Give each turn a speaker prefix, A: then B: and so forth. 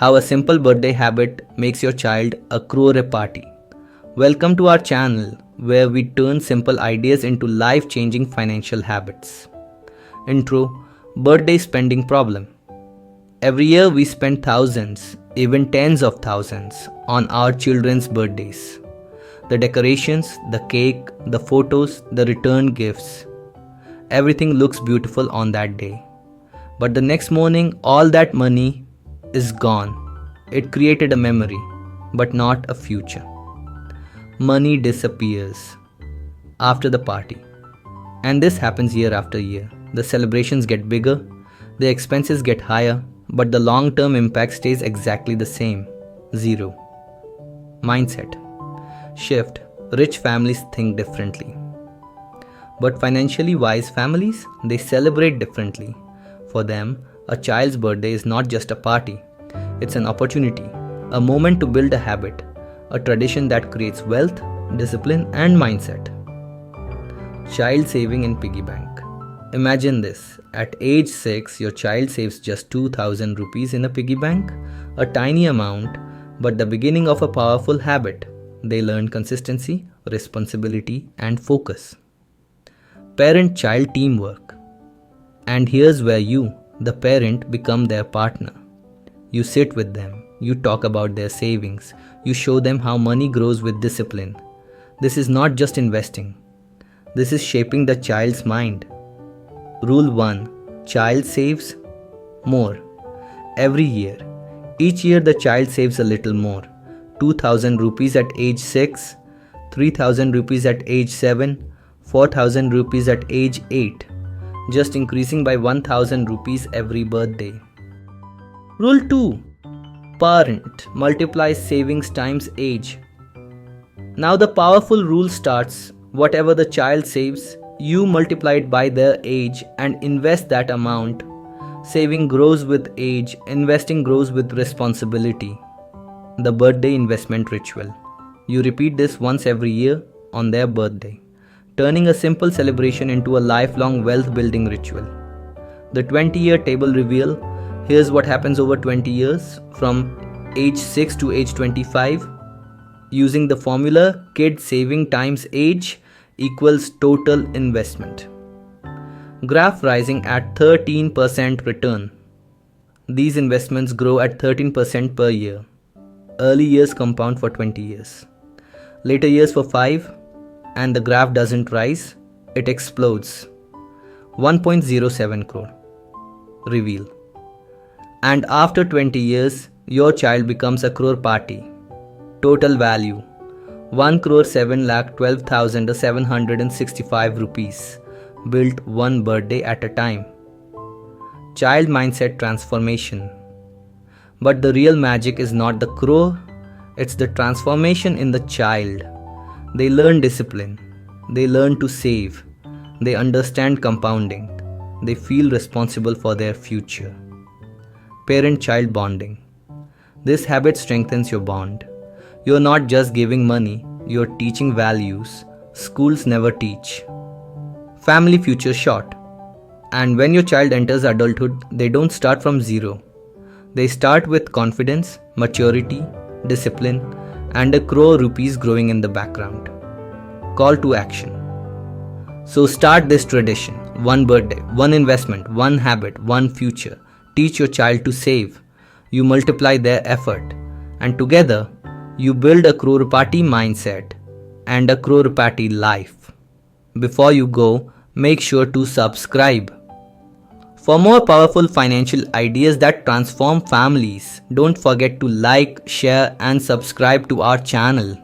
A: how a simple birthday habit makes your child a Crorepati. Welcome to our channel where we turn simple ideas into life-changing financial habits. Intro: Birthday spending problem. Every year we spend thousands, even tens of thousands, on our children's birthdays. The decorations, the cake, the photos, the return gifts. Everything looks beautiful on that day. But the next morning, all that money is gone. It created a memory, but not a future. Money disappears after the party. And this happens year after year. The celebrations get bigger, the expenses get higher, but the long-term impact stays exactly the same. Zero. Mindset shift. Rich families think differently. But financially wise families, they celebrate differently. For them, a child's birthday is not just a party. It's an opportunity, a moment to build a habit, a tradition that creates wealth, discipline, and mindset. Child saving in piggy bank. Imagine this. At age 6, your child saves just 2000 rupees in a piggy bank, a tiny amount, but the beginning of a powerful habit. They learn consistency, responsibility, and focus. Parent-child teamwork. And here's where you, the parent, become their partner. You sit with them, you talk about their savings, you show them how money grows with discipline. This is not just investing. This is shaping the child's mind. Rule 1. Child saves more. Every year. Each year the child saves a little more. 2000 rupees at age 6, 3000 rupees at age 7, 4000 rupees at age 8. Just increasing by 1000 rupees every birthday. Rule 2. Parent multiplies savings times age. Now the powerful rule starts. Whatever the child saves, you multiply it by their age and invest that amount. Saving grows with age, investing grows with responsibility. The birthday investment ritual. You repeat this once every year on their birthday, turning a simple celebration into a lifelong wealth-building ritual. The 20-year table reveal. Here's what happens over 20 years from age 6 to age 25. Using the formula kid saving times age equals total investment. Graph rising at 13% return. These investments grow at 13% per year. Early years compound for 20 years. Later years for 5, and the graph doesn't rise, it explodes. 1.07 crore. Reveal. And after 20 years, your child becomes a Crorepati. Total value 1 crore 7 lakh 12,765 rupees. Built one birthday at a time. Child mindset transformation. But the real magic is not the crore, it's the transformation in the child. They learn discipline. They learn to save. They understand compounding. They feel responsible for their future. Parent-child bonding. This habit strengthens your bond. You're not just giving money, you're teaching values schools never teach. Family future short. And when your child enters adulthood, they don't start from zero. They start with confidence, maturity, discipline, and a crore rupees growing in the background. Call to action. So start this tradition. One birthday, one investment, one habit, one future. Teach your child to save. You multiply their effort. And together, you build a Crorepati mindset and a Crorepati life. Before you go, make sure to subscribe. For more powerful financial ideas that transform families, don't forget to like, share, and subscribe to our channel.